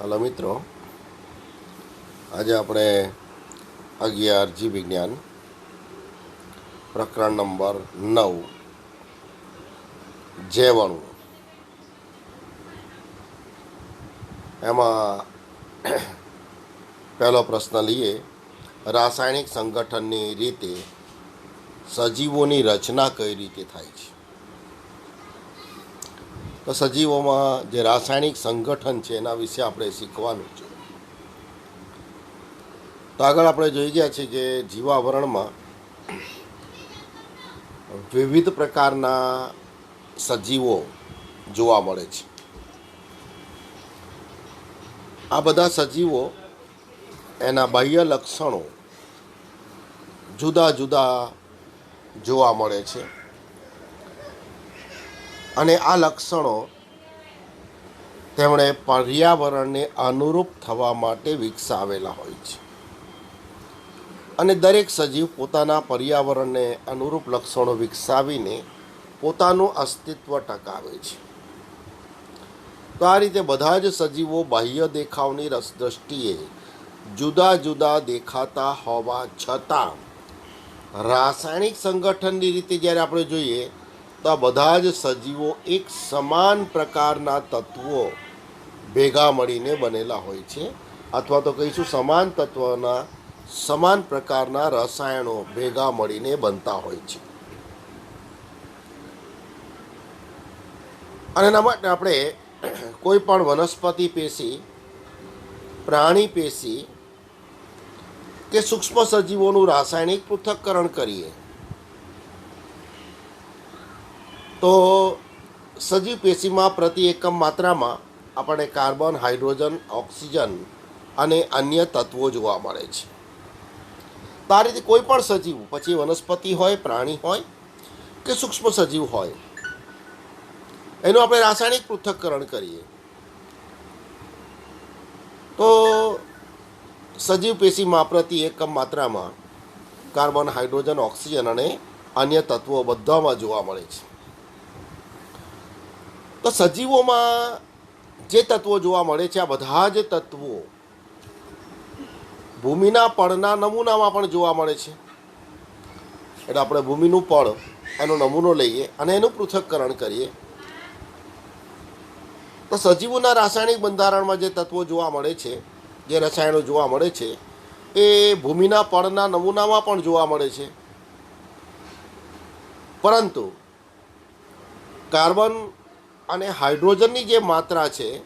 Hello મિત્રો, આજે આપણે 11 જીવ વિજ્ઞાન પ્રકરણ નંબર 9 જૈવઅણુ એમાં પહેલો પ્રશ્ન લઈએ. રાસાયણિક સંગઠનની રીતે સજીવોની રચના કઈ રીતે થાય છે? તો સજીવોમાં જે રાસાયણિક સંગઠન છે એના વિશે આપણે શીખવાનું છે. તો આગળ આપણે જોઈ ગયા છીએ કે જીવાવરણમાં વિવિધ પ્રકારના સજીવો જોવા મળે છે. આ બધા સજીવો એના બાહ્ય લક્ષણો જુદા જુદા જોવા મળે છે અને આ લક્ષણો તેમણે પર્યાવરણને અનુરૂપ થવા માટે વિકસાવેલા હોય છે અને દરેક સજીવ પોતાના પર્યાવરણને અનુરૂપ લક્ષણો વિકસાવીને પોતાનું અસ્તિત્વ ટકાવે છે. તો આ રીતે બધા જ સજીવો બાહ્ય દેખાવની દ્રષ્ટિએ જુદા જુદા દેખાતા હોવા છતાં રાસાયણિક સંગઠનની રીતે જ્યારે આપણે જોઈએ તો આ બધા જ સજીવો એક સમાન પ્રકારના તત્વો ભેગા મળીને બનેલા હોય છે, અથવા તો કહીશું સમાન તત્વના સમાન પ્રકારના રસાયણો ભેગા મળીને બનતા હોય છે. અને એના માટે આપણે કોઈ પણ વનસ્પતિ પેશી, પ્રાણી પેશી કે સૂક્ષ્મ સજીવોનું રાસાયણિક પૃથ્થકરણ કરીએ તો સજીવ પેશીમાં પ્રતિ એકમ માત્રામાં આપણને કાર્બન, હાઇડ્રોજન, ઓક્સિજન અને અન્ય તત્વો જોવા મળે છે. તો આ રીતે કોઈ પણ સજીવ, પછી વનસ્પતિ હોય, પ્રાણી હોય કે સૂક્ષ્મ સજીવ હોય, એનું આપણે રાસાયણિક પૃથ્થકરણ કરીએ તો સજીવ પેશીમાં પ્રતિ એકમ માત્રામાં કાર્બન, હાઇડ્રોજન, ઓક્સિજન અને અન્ય તત્વો બધામાં જોવા મળે છે. તો સજીવોમાં જે તત્વો જોવા મળે છે આ બધા જ તત્વો ભૂમિના પડના નમૂનામાં પણ જોવા મળે છે. એટલે આપણે ભૂમિનું પડ, એનો નમૂનો લઈએ અને એનું પૃથ્થકરણ કરીએ તો સજીવોના રાસાયણિક બંધારણમાં જે તત્વો જોવા મળે છે, જે રસાયણો જોવા મળે છે, એ ભૂમિના પડના નમૂનામાં પણ જોવા મળે છે. પરંતુ કાર્બન અને હાઇડ્રોજનની જે માત્રા છે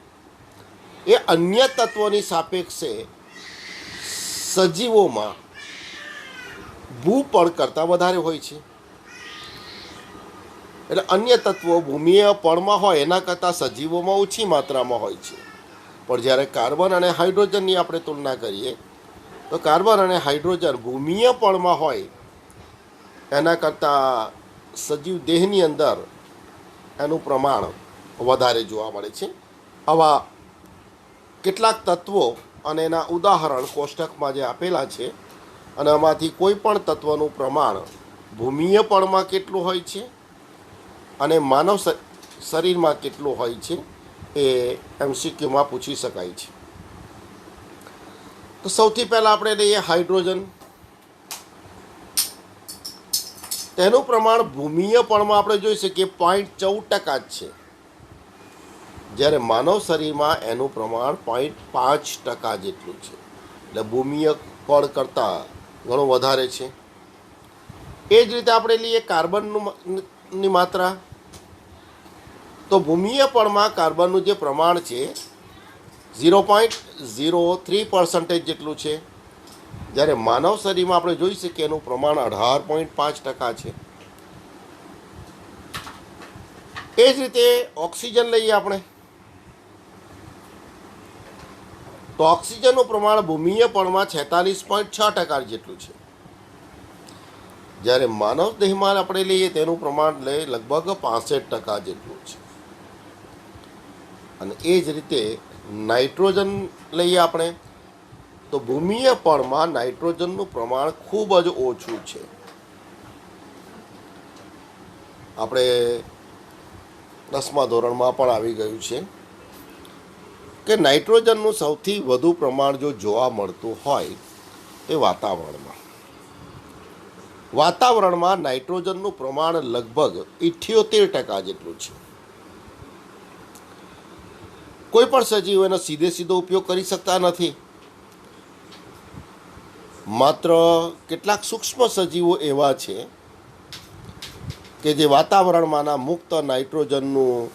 એ અન્ય તત્વોની સાપેક્ષે સજીવોમાં ભૂપડ કરતાં વધારે હોય છે. એટલે અન્ય તત્વો ભૂમિય પડમાં હોય એના કરતાં સજીવોમાં ઓછી માત્રામાં હોય છે. પણ જ્યારે કાર્બન અને હાઇડ્રોજનની આપણે તુલના કરીએ તો કાર્બન અને હાઇડ્રોજન ભૂમિય પડમાં હોય એના કરતાં સજીવ દેહની અંદર એનું પ્રમાણ વધારે જોવા મળે છે. આવા કેટલાક તત્વો અને એના ઉદાહરણ કોષ્ટકમાં જે આપેલા છે અને આમાંથી કોઈ પણ તત્વનું પ્રમાણ ભૂમિય પડમાં કેટલું હોય છે અને માનવ શરીરમાં કેટલું હોય છે એ MCQમાં પૂછી શકાય છે. તો સૌથી પહેલાં આપણે લઈએ હાઇડ્રોજન. તેનું પ્રમાણ ભૂમિય પડમાં આપણે જોઈ શકીએ 0.14% જ છે, જ્યારે માનવ શરીરમાં એનું પ્રમાણ 0.5% જેટલું છે. એટલે ભૂમિય પડ કરતાં ઘણું વધારે છે. એ જ રીતે આપણે લઈએ કાર્બનની માત્રા. તો ભૂમિય પડમાં કાર્બનનું જે પ્રમાણ છે 0.03% જેટલું છે, જ્યારે માનવ શરીરમાં આપણે જોઈ શકીએ એનું પ્રમાણ 18.5% છે. એ જ રીતે ઓક્સિજન લઈએ આપણે તો ઓક્સિજનનું પ્રમાણ ભૂમિય પડમાં 46.6% જેટલું છે, જ્યારે માનવ દેહમાં આપણે લઈએ તેનું પ્રમાણ લગભગ 65% જેટલું છે. અને એ જ રીતે નાઇટ્રોજન લઈએ આપણે તો ભૂમિય પડમાં નાઇટ્રોજનનું પ્રમાણ ખૂબ જ ઓછું છે. આપણે 10મા ધોરણમાં પણ આવી ગયું છે કે નાઇટ્રોજનનું સૌથી વધુ પ્રમાણ જો જોવા મળતું હોય તે વાતાવરણમાં નાઇટ્રોજનનું પ્રમાણ લગભગ 78% જેટલું છે. કોઈ પણ સજીવ એનો સીધો ઉપયોગ કરી શકતા નથી. માત્ર કેટલાક સૂક્ષ્મ સજીવો એવા છે કે જે વાતાવરણમાંના મુક્ત નાઇટ્રોજનનું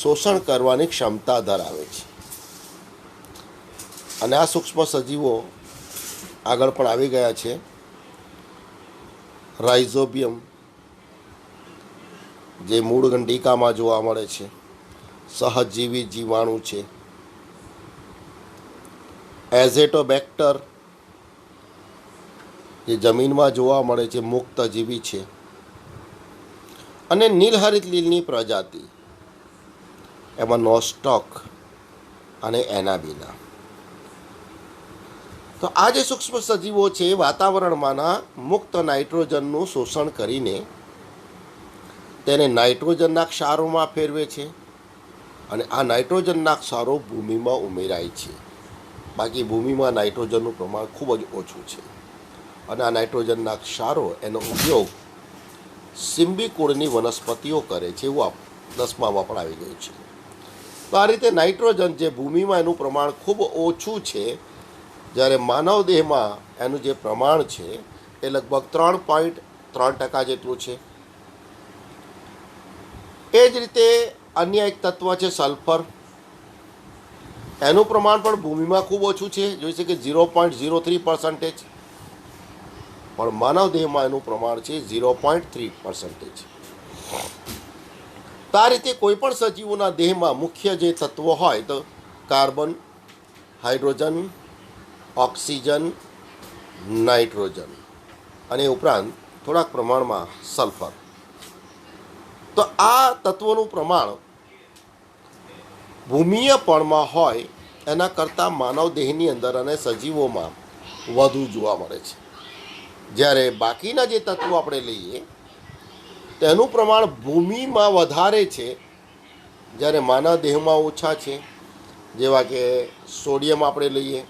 શોષણ કરવાની ક્ષમતા ધરાવે છે. અને આ સૂક્ષ્મ સજીવો આગળ પણ આવી ગયા છે. રાઇઝોબિયમ, જે મૂળ ગંડિકામાં જોવા મળે છે, સહજીવી જીવાણુ છે, એઝેટોબેક્ટર, જે જમીનમાં જોવા મળે છે, મુક્તજીવી છે, અને નીલહરિત લીલની પ્રજાતિ, એમાં નોસ્ટોક અને એનાબીના. તો આ જે સૂક્ષ્મ સજીવો છે વાતાવરણમાંના મુક્ત નાઇટ્રોજનનું શોષણ કરીને તેને નાઇટ્રોજનના ક્ષારોમાં ફેરવે છે અને આ નાઇટ્રોજનના ક્ષારો ભૂમિમાં ઉમેરાય છે. બાકી ભૂમિમાં નાઇટ્રોજનનું પ્રમાણ ખૂબ જ ઓછું છે અને આ નાઇટ્રોજનના ક્ષારો એનો ઉપયોગ સિમ્બિકુળની વનસ્પતિઓ કરે છે, એવું 10મામાં પણ આવી ગયું છે. તો આ રીતે નાઇટ્રોજન જે ભૂમિમાં એનું પ્રમાણ ખૂબ ઓછું છે, જ્યારે માનવ દેહમાં એનું જે પ્રમાણ છે એ લગભગ 3.3% જેટલું છે. એ જ રીતે અન્ય એક તત્વ છે સલ્ફર. એનું પ્રમાણ પણ ભૂમિમાં ખૂબ ઓછું છે, જોઈ છે કે 0.03%, પણ માનવ દેહમાં એનું પ્રમાણ છે 0.3%. તો આ રીતે કોઈ પણ સજીવોના દેહમાં મુખ્ય જે તત્વો હોય તો કાર્બન, હાઇડ્રોજન, ઓક્સિજન, નાઇટ્રોજન અને ઉપરાંત થોડાક પ્રમાણમાં સલ્ફર. તો આ તત્વોનું પ્રમાણ ભૂમિય પણમાં હોય એના કરતાં માનવ દેહની અંદર અને સજીવોમાં વધુ જોવા મળે છે. જ્યારે બાકીના જે તત્વો આપણે લઈએ તેનું પ્રમાણ ભૂમિમાં વધારે છે, જ્યારે માનવ દેહમાં ઓછા છે. જેવા કે સોડિયમ આપણે લઈએ,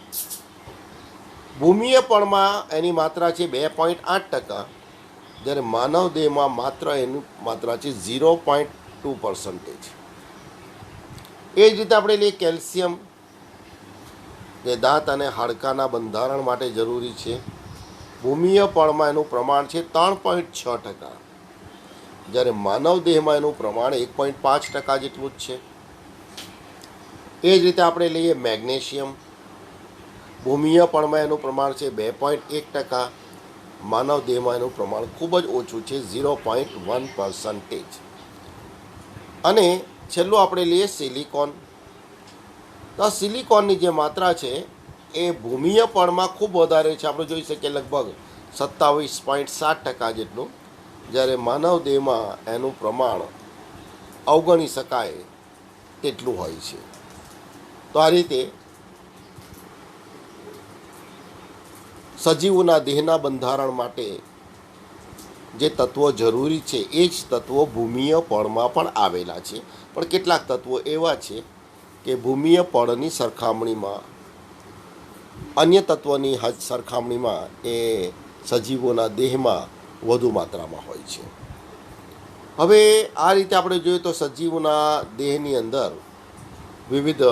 ભૂમિય પણમાં એની માત્રા છે 2.8%, જ્યારે માનવ દેહમાં માત્ર એની માત્રા છે 0.2%. એ જ રીતે આપણે લઈએ કેલ્શિયમ, જે દાંત અને હાડકાના બંધારણ માટે જરૂરી છે. ભૂમિય પણમાં એનું પ્રમાણ છે 3.6%, જ્યારે માનવ દેહમાં એનું પ્રમાણ 1.5% જેટલું જ છે. એ જ રીતે આપણે લઈએ મેગ્નેશિયમ, ભૂમિય પણમાં એનું પ્રમાણ છે 2.1%, માનવ દેહમાં એનું પ્રમાણ ખૂબ જ ઓછું છે 0.1%. અને છેલ્લું આપણે લઈએ સિલિકોન. તો સિલિકોનની જે માત્રા છે એ ભૂમિય પણમાં ખૂબ વધારે છે, આપણે જોઈ શકીએ લગભગ 27.7% જેટલું, જ્યારે માનવ દેહમાં એનું પ્રમાણ અવગણી શકાય તેટલું હોય છે. તો આ રીતે સજીવોના દેહના બંધારણ માટે જે તત્વો જરૂરી છે એ જ તત્વો ભૂમિય પળમાં પણ આવેલા છે. પણ કેટલાક તત્વો એવા છે કે ભૂમિય પળની સરખામણીમાં, અન્ય તત્વની સરખામણીમાં એ સજીવોના દેહમાં વધુ માત્રામાં હોય છે. હવે આ રીતે આપણે જોઈએ તો સજીવોના દેહની અંદર વિવિધ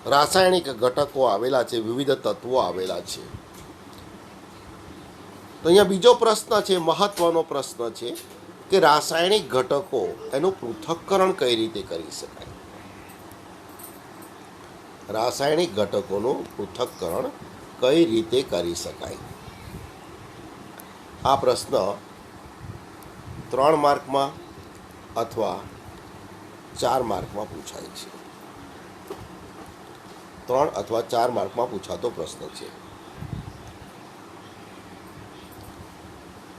રાસાયણિક ઘટકો આવેલા છે, વિવિધ તત્વો આવેલા છે. તો અહીંયા બીજો પ્રશ્ન છે, મહત્વનો પ્રશ્ન છે કે રાસાયણિક ઘટકો એનું પૃથ્થકરણ કઈ રીતે કરી શકાય. રાસાયણિક ઘટકોનું પૃથ્થકરણ કઈ રીતે કરી શકાય. આ પ્રશ્ન 3 માર્કમાં અથવા 4 માર્કમાં પૂછાય છે. 3 અથવા 4 માર્કમાં પૂછાતો પ્રશ્ન છે.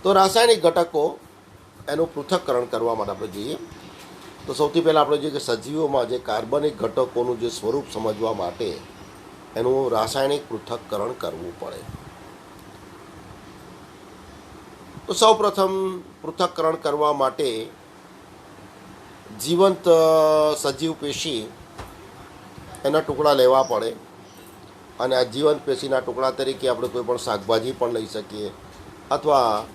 તો રાસાયણિક ઘટકો એનું પૃથ્થકરણ કરવા માટે આપણે જોઈએ તો સૌથી પહેલાં આપણે જોઈએ કે સજીવોમાં જે કાર્બનિક ઘટકોનું જે સ્વરૂપ સમજવા માટે એનું રાસાયણિક પૃથ્થકરણ કરવું પડે. તો સૌપ્રથમ પૃથ્થકરણ કરવા માટે જીવંત સજીવ પેશી એના ટુકડા લેવા પડે અને આ જીવંત પેશીના ટુકડા તરીકે આપણે કોઈ પણ શાકભાજી પણ લઈ શકીએ અથવા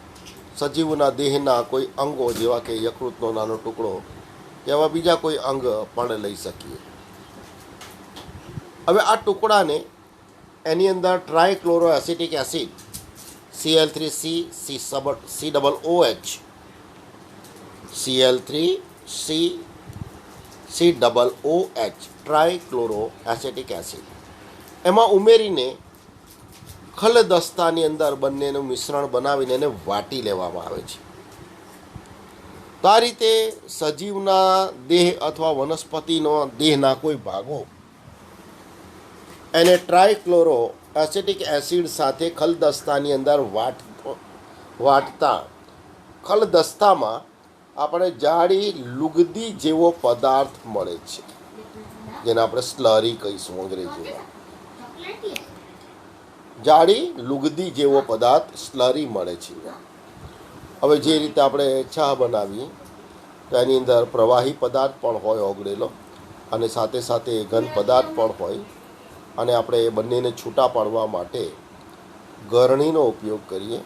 સજીવના દેહના કોઈ અંગો જેવા કે યકૃતનો નાનો ટુકડો કે એવા બીજા કોઈ અંગ પણ લઈ શકીએ. હવે આ ટુકડાને એની અંદર trichloro acetic acid Cl3CCOOH Cl3CCOOH trichloro acetic acid એમાં ઉમેરીને ખલદસ્તાની અંદર બંનેનું મિશ્રણ બનાવીને એને વાટી લેવામાં આવે છે. તો આ રીતે સજીવના દેહ અથવા વનસ્પતિનો દેહના કોઈ ભાગો એને ટ્રાયક્લોરો એસિટિક એસિડ સાથે ખલદસ્તાની અંદર વાટતા ખલદસ્તામાં આપણે જાડી લુગદી જેવો પદાર્થ મળે છે, જેને આપણે સ્લરી કહીશું અંગ્રેજીમાં. જાડી લુગદી જેવો પદાર્થ સ્લરી મળે છે. હવે જે રીતે આપણે ચા બનાવીએ તો એની અંદર પ્રવાહી પદાર્થ પણ હોય ઓગળેલો અને સાથે સાથે ઘન પદાર્થ પણ હોય, અને આપણે એ બંનેને છૂટા પાડવા માટે ગરણીનો ઉપયોગ કરીએ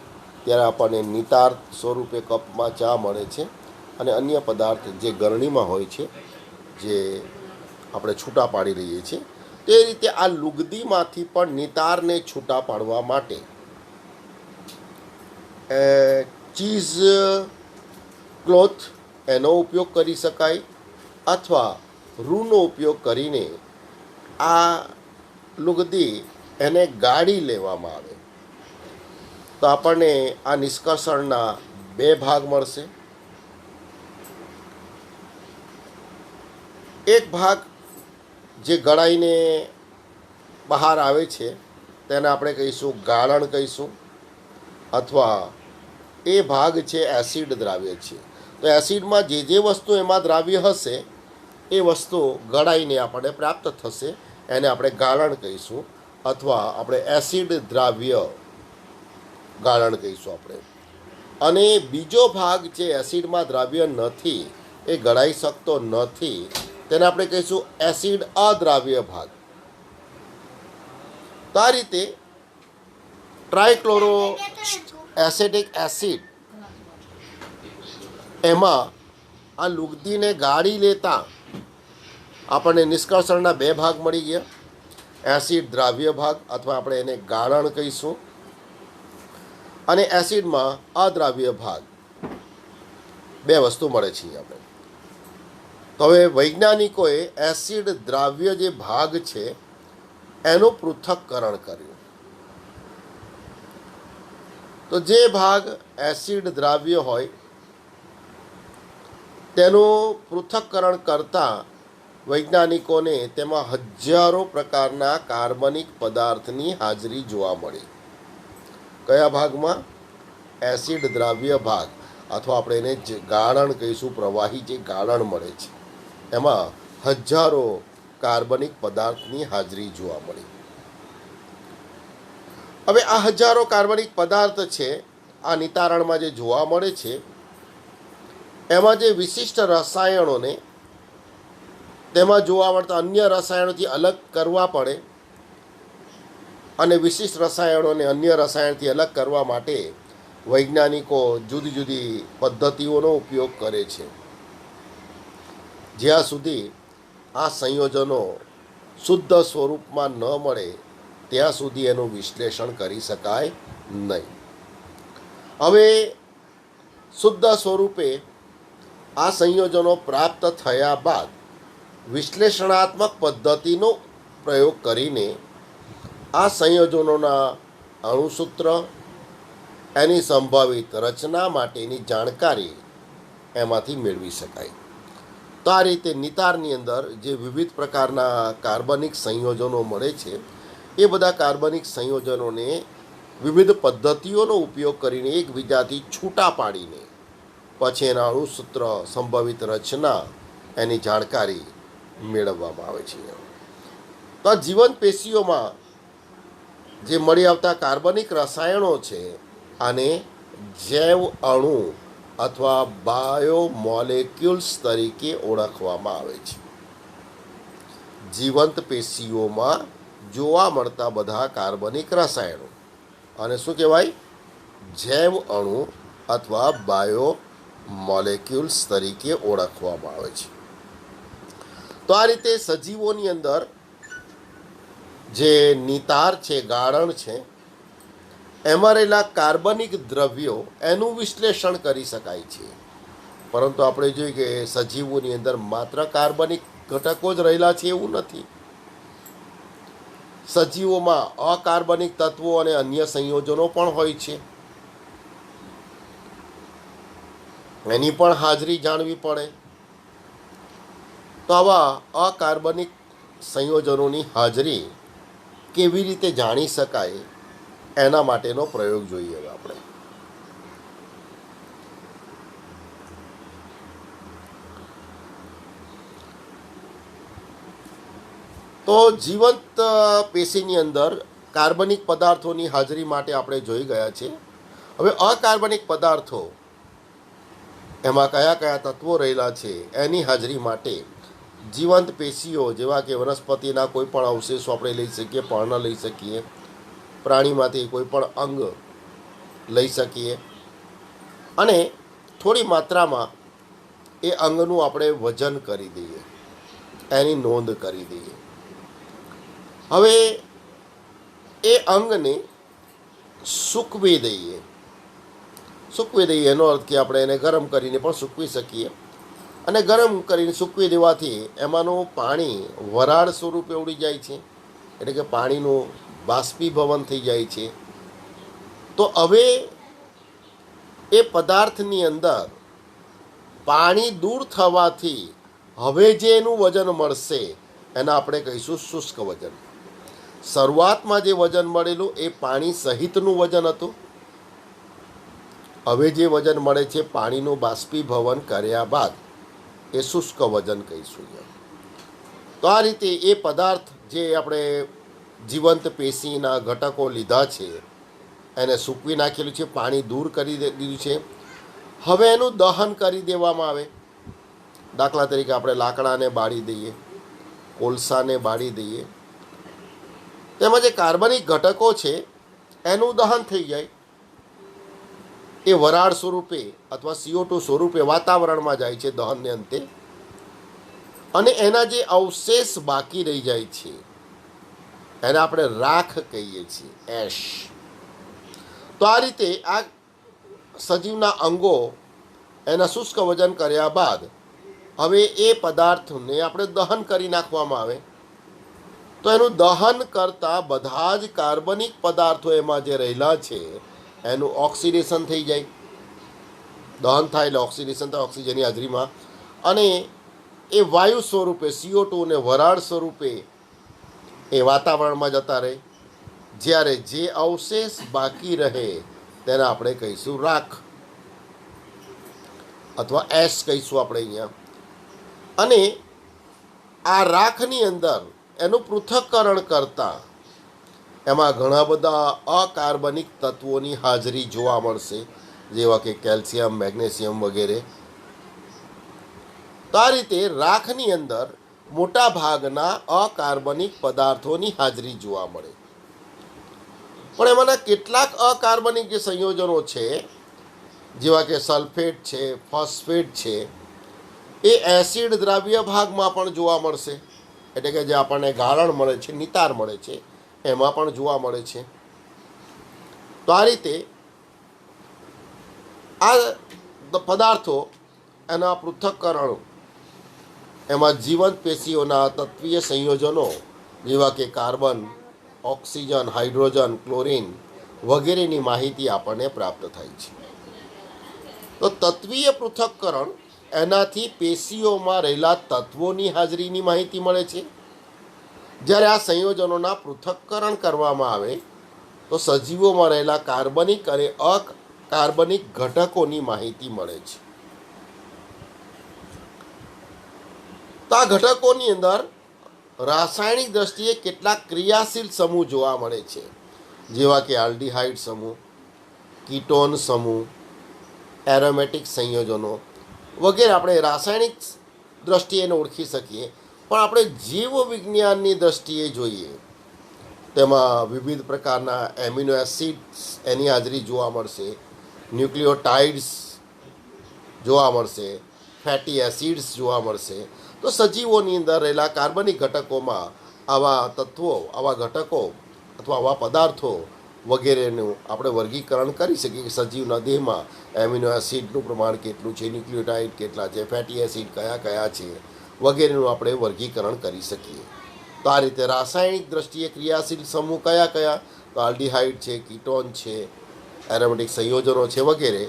ત્યારે આપણને નિતાર સ્વરૂપે કપમાં ચા મળે છે અને અન્ય પદાર્થ જે ગરણીમાં હોય છે જે આપણે છૂટા પાડી રહીએ છીએ. તે રીતે આ લુગદીમાંથી પણ નિતારને છૂટા પાડવા માટે ચીઝ ક્લોથ એનો ઉપયોગ કરી શકાય અથવા રૂનો ઉપયોગ કરીને આ લુગદી એને ગાળી લેવામાં આવે તો આપણને આ નિષ્કર્ષણના બે ભાગ મળશે. એક ભાગ જે ગળાઈને બહાર આવે છે તેને આપણે કહીશું ગાળણ કહીશું, અથવા એ ભાગ છે એસિડ દ્રાવ્ય છે. તો એસિડમાં જે વસ્તુ એમાં દ્રાવ્ય હશે એ વસ્તુ ગળાઈને આપણને પ્રાપ્ત થશે, એને આપણે ગાળણ કહીશું અથવા આપણે એસિડ દ્રાવ્ય ગાળણ કહીશું આપણે. અને બીજો ભાગ જે એસિડમાં દ્રાવ્ય નથી, એ ગળાઈ શકતો નથી, તેને આપણે કહીશું એસિડ અદ્રાવ્ય ભાગ. તો આ રીતે ટ્રાયક્લોરો એસિટિક એસિડ એમાં આ લુગદીને ગાળી લેતા આપણને નિષ્કર્ષણના બે ભાગ મળી ગયા, એસિડ દ્રાવ્ય ભાગ અથવા આપણે એને ગાળણ કહીશું, અને એસિડમાં અદ્રાવ્ય ભાગ. બે વસ્તુ મળે છે આપણે. તો હવે વૈજ્ઞાનિકોએ એસિડ દ્રાવ્ય જે ભાગ છે એનું પૃથક્કરણ કર્યું. તો જે ભાગ એસિડ દ્રાવ્ય હોય તેનું પૃથક્કરણ કરતાં વૈજ્ઞાનિકોને તેમાં હજારો પ્રકારના કાર્બનિક પદાર્થની હાજરી જોવા મળી. કયા ભાગમાં? એસિડ દ્રાવ્ય ભાગ અથવા આપણે એને જે ગાળણ કહીશું, પ્રવાહી જે ગાળણ મળે છે એમાં હજારો કાર્બનિક પદાર્થની હાજરી જોવા મળી. હવે આ હજારો કાર્બનિક પદાર્થ છે આ નિતારણમાં જે જોવા મળે છે એમાં જે વિશિષ્ટ રસાયણોને તેમાં જોવા મળતા અન્ય રસાયણોથી અલગ કરવા પડે, અને વિશિષ્ટ રસાયણોને અન્ય રસાયણથી અલગ કરવા માટે વૈજ્ઞાનિકો જુદી જુદી પદ્ધતિઓનો ઉપયોગ કરે છે, જ્યાં સુધી આ સંયોજનો શુદ્ધ સ્વરૂપમાં ન મળે ત્યાં સુધી એનું વિશ્લેષણ કરી શકાય નહીં. હવે શુદ્ધ સ્વરૂપે આ સંયોજનો પ્રાપ્ત થયા બાદ વિશ્લેષણાત્મક પદ્ધતિનો પ્રયોગ કરીને આ સંયોજનોના અણુસૂત્ર, એની સંભવિત રચના માટેની જાણકારી એમાંથી મેળવી શકાય. તો આ રીતે નિતારની અંદર જે વિવિધ પ્રકારના કાર્બનિક સંયોજનો મળે છે એ બધા કાર્બનિક સંયોજનોને વિવિધ પદ્ધતિઓનો ઉપયોગ કરીને એકબીજાથી છૂટા પાડીને પછી એના અણુસૂત્ર, સંભવિત રચના, એની જાણકારી મેળવવામાં આવે છે. તો આ જીવંત પેશીઓમાં જે મળી આવતા કાર્બનિક રસાયણો છે આને જૈવ અણુ અથવા બાયોમોલેક્યુલ્સ તરીકે ઓળખવામાં આવે છે. જીવંત પેશીઓમાં જોવા મળતા બધા કાર્બનિક રસાયણો અને શું કહેવાય, જૈવ અણુ અથવા બાયો મોલેક્યુલ્સ તરીકે ઓળખવામાં આવે છે. તો આ રીતે સજીવોની અંદર જે નિતાર છે, ગાળણ છે, એમાં રહેલા કાર્બનિક દ્રવ્યો એનું વિશ્લેષણ કરી શકાય છે. પરંતુ આપણે જોઈએ કે સજીવોની અંદર માત્ર કાર્બનિક ઘટકો જ રહેલા છે એવું નથી. સજીવોમાં અકાર્બનિક તત્વો અને અન્ય સંયોજનો પણ હોય છે. એની પણ હાજરી જાણવી પડે. તો આવા અકાર્બનિક સંયોજનોની હાજરી કેવી રીતે જાણી શકાય એના માટેનો પ્રયોગ જોઈએ હવે આપણે. તો જીવંત પેશીની અંદર કાર્બનિક પદાર્થોની હાજરી માટે આપણે જોઈ ગયા છે. હવે અકાર્બનિક પદાર્થો એમાં કયા કયા તત્વો રહેલા છે એની હાજરી માટે જીવંત પેશીઓ જેવા કે વનસ્પતિના કોઈ પણ અવશેષો આપણે લઈ શકીએ, પર્ણ લઈ શકીએ, પ્રાણીમાંથી કોઈ પણ અંગ લઈ શકીએ અને થોડી માત્રામાં એ અંગનું આપણે વજન કરી દઈએ, એની નોંધ કરી દઈએ. હવે એ અંગને સૂકવી દઈએ. સૂકવી દઈએ એનો અર્થ કે આપણે એને ગરમ કરીને પણ સૂકવી શકીએ. અને ગરમ કરીને સૂકવી દેવાથી એમાંનું પાણી વરાળ સ્વરૂપે ઉડી જાય છે, એટલે કે પાણીનું બાષ્પીભવન થઈ જાય છે. તો હવે એ પદાર્થની અંદર પાણી દૂર થવાથી હવે જે એનું વજન મળશે એને આપણે કહીશું શુષ્ક વજન. શરૂઆતમાં જે વજન મળેલું એ પાણી સહિતનું વજન હતું. હવે જે વજન મળે છે પાણીનું બાષ્પીભવન કર્યા બાદ એ શુષ્ક વજન કહીશું. તો આ રીતે એ પદાર્થ જે આપણે જીવંત પેશીના ઘટકો લીધા છે એને સૂકવી નાખેલું છે, પાણી દૂર કરી દીધું છે. હવે એનું દહન કરી દેવામાં આવે. દાખલા તરીકે આપણે લાકડાને બાળી દઈએ, કોલસાને બાળી દઈએ, તેમાં જે કાર્બનિક ઘટકો છે એનું દહન થઈ જાય. એ વરાળ સ્વરૂપે અથવા CO2 સ્વરૂપે વાતાવરણમાં જાય છે દહનને અંતે, અને એના જે અવશેષ બાકી રહી જાય છે એને આપણે રાખ કહીએ છીએ, એશ. તો આ રીતે આ સજીવના અંગો એના શુષ્ક વજન કર્યા બાદ હવે એ પદાર્થને આપણે દહન કરી નાખવામાં આવે. તો એનું દહન કરતાં બધા જ કાર્બનિક પદાર્થો એમાં જે રહેલા છે એનું ઓક્સિડેશન થઈ જાય. દહન થાય એટલે ઓક્સિડેશન થાય ઓક્સિજનની હાજરીમાં, અને એ વાયુ સ્વરૂપે CO2 ને વરાળ સ્વરૂપે એ વાતાવરણમાં જતા રહે. જ્યારે જે અવશેષ બાકી રહે તેને આપણે કહીશું રાખ અથવા એશ કહીશું આપણે અહીંયા. અને આ રાખની અંદર એનું પૃથ્થકરણ કરતાં એમાં ઘણા બધા અકાર્બનિક તત્વોની હાજરી જોવા મળશે, જેવા કે કેલ્શિયમ, મેગ્નેશિયમ વગેરે. તો આ રીતે રાખની અંદર મોટા ભાગના અકાર્બનિક પદાર્થોની હાજરી જોવા મળે. પણ એમાંના કેટલાક અકાર્બનિક જે સંયોજનો છે જેવા કે સલ્ફેટ છે, ફોસ્ફેટ છે, એ એસિડ દ્રાવ્ય ભાગમાં પણ જોવા મળશે. એટલે કે જે આપણને ગાળણ મળે છે, નિતાર મળે છે, એમાં પણ જોવા મળે છે. તો આ રીતે આ પદાર્થો એના પૃથ્થકરણ એમાં જીવંત પેશીઓના તત્વીય સંયોજનો જેવા કે કાર્બન, ઓક્સિજન, હાઇડ્રોજન, ક્લોરિન વગેરેની માહિતી આપણને પ્રાપ્ત થાય છે. તો તત્વીય પૃથ્થકરણ એનાથી પેશીઓમાં રહેલા તત્વોની હાજરીની માહિતી મળે છે. જ્યારે આ સંયોજનોના પૃથ્થકરણ કરવામાં આવે તો સજીવોમાં રહેલા કાર્બનિક અને અકાર્બનિક ઘટકોની માહિતી મળે છે. તો આ ઘટકોની અંદર રાસાયણિક દ્રષ્ટિએ કેટલાક ક્રિયાશીલ સમૂહ જોવા મળે છે, જેવા કે આલ્ડીહાઇડ સમૂહ, કીટોન સમૂહ, એરોમેટિક સંયોજનો વગેરે આપણે રાસાયણિક દ્રષ્ટિએ એને ઓળખી શકીએ. પણ આપણે જીવ વિજ્ઞાનની દ્રષ્ટિએ જોઈએ તેમાં વિવિધ પ્રકારના એમિનો એસિડ્સ એની હાજરી જોવા મળશે, ન્યુક્લિયોટાઇડ્સ જોવા મળશે, ફેટી એસિડ્સ જોવા મળશે. તો સજીવોની અંદર રહેલા કાર્બનિક ઘટકોમાં આવા તત્વો, આવા ઘટકો અથવા આવા પદાર્થો વગેરેનું આપણે વર્ગીકરણ કરી શકીએ કે સજીવના દેહમાં એમિનો એસિડનું પ્રમાણ કેટલું છે, ન્યુક્લિયોટાઇડ કેટલા છે, ફેટી એસિડ કયા કયા છે વગેરેનું આપણે વર્ગીકરણ કરી શકીએ. તો આ રીતે રાસાયણિક દ્રષ્ટિએ ક્રિયાશીલ સમૂહ કયા કયા? તો આલ્ડીહાઇડ છે, કીટોન છે, એરોમેટિક સંયોજનો છે વગેરે.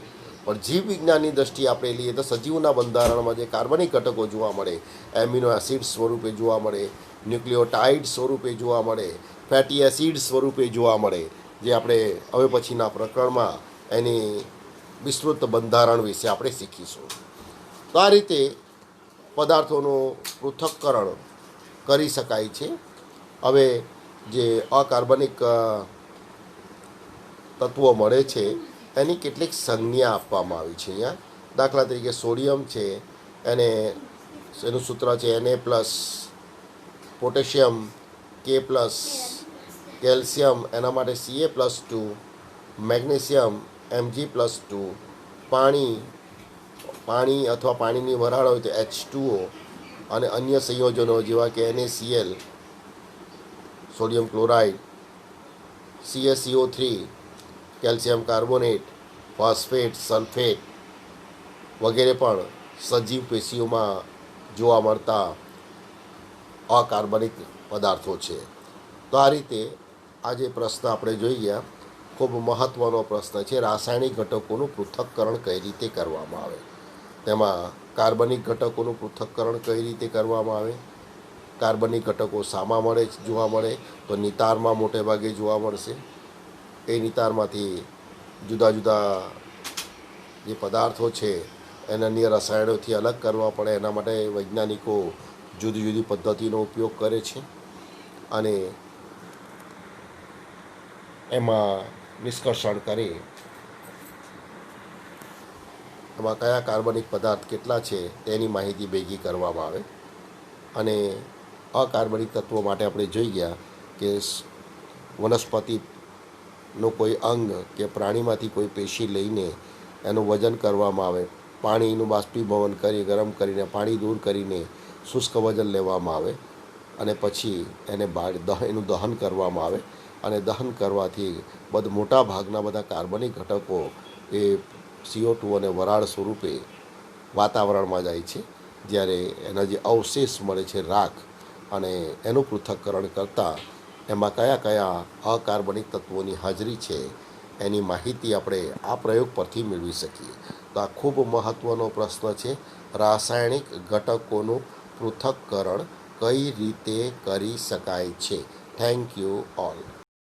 પણ જીવ વિજ્ઞાનની દ્રષ્ટિએ આપણે લઈએ તો સજીવના બંધારણમાં જે કાર્બનિક ઘટકો જોવા મળે, એમિનો એસિડ સ્વરૂપે જોવા મળે, ન્યુક્લિયોટાઇડ સ્વરૂપે જોવા મળે, ફેટી એસિડ સ્વરૂપે જોવા મળે, જે આપણે હવે પછીના પ્રકરણમાં એની વિસ્તૃત બંધારણ વિશે આપણે શીખીશું. તો આ રીતે પદાર્થોનું પૃથક્કરણ કરી શકાય છે. હવે જે અકાર્બનિક તત્વો મળે છે એની કેટલીક સંજ્ઞા આપવામાં આવી છે અહીંયા. દાખલા તરીકે સોડિયમ છે, એનું સૂત્ર છે Na+, પોટેશિયમ K+, કેલ્શિયમ એના માટે Ca+2, મેગ્નેશિયમ Mg+2, પાણી અથવા પાણીની વરાળ હોય તો H2O, અને અન્ય સંયોજનો જેવા કે NaCl, sodium chloride, CaCO3, calcium carbonate, phosphate, sulphate વગેરે પણ સજીવ પેશીઓમાં જોવા મળતા અકાર્બનિક પદાર્થો છે. તો આ રીતે આ જે પ્રશ્ન આપણે જોઈ ગયા ખૂબ મહત્ત્વનો પ્રશ્ન છે. રાસાયણિક ઘટકોનું પૃથક્કરણ કઈ રીતે કરવામાં આવે, તેમાં કાર્બનિક ઘટકોનું પૃથક્કરણ કઈ રીતે કરવામાં આવે. કાર્બનિક ઘટકો શામાં જોવા મળે? તો નિતારમાં મોટે ભાગે જોવા મળશે. એ નિતારમાંથી જુદા જુદા જે પદાર્થો છે એને અન્ય રસાયણોથી અલગ કરવા પડે, એના માટે વૈજ્ઞાનિકો જુદી જુદી પદ્ધતિનો ઉપયોગ કરે છે અને એમાં નિષ્કર્ષણ કરી એમાં કયા કાર્બનિક પદાર્થ કેટલા છે તેની માહિતી ભેગી કરવામાં આવે. અને અકાર્બનિક તત્વો માટે આપણે જોઈ ગયા કે વનસ્પતિનો કોઈ અંગ કે પ્રાણીમાંથી કોઈ પેશી લઈને એનું વજન કરવામાં આવે, પાણીનું બાષ્પીભવન કરી ગરમ કરીને પાણી દૂર કરીને શુષ્ક વજન લેવામાં આવે અને પછી એનું દહન કરવામાં આવે. અને દહન કરવાથી મોટા ભાગના બધા કાર્બનિક ઘટકો એ CO2 અને વરાળ સ્વરૂપે વાતાવરણમાં જાય છે. જ્યારે એના જે અવશેષ મળે છે રાખ, અને એનું પૃથક્કરણ કરતાં એમાં કયા કયા અકાર્બનિક તત્વોની હાજરી છે એની માહિતી આપણે આ પ્રયોગ પરથી મેળવી શકીએ. તો આ ખૂબ મહત્ત્વનો પ્રશ્ન છે. રાસાયણિક ઘટકોનું પૃથક્કરણ કઈ રીતે કરી શકાય છે. Thank you all.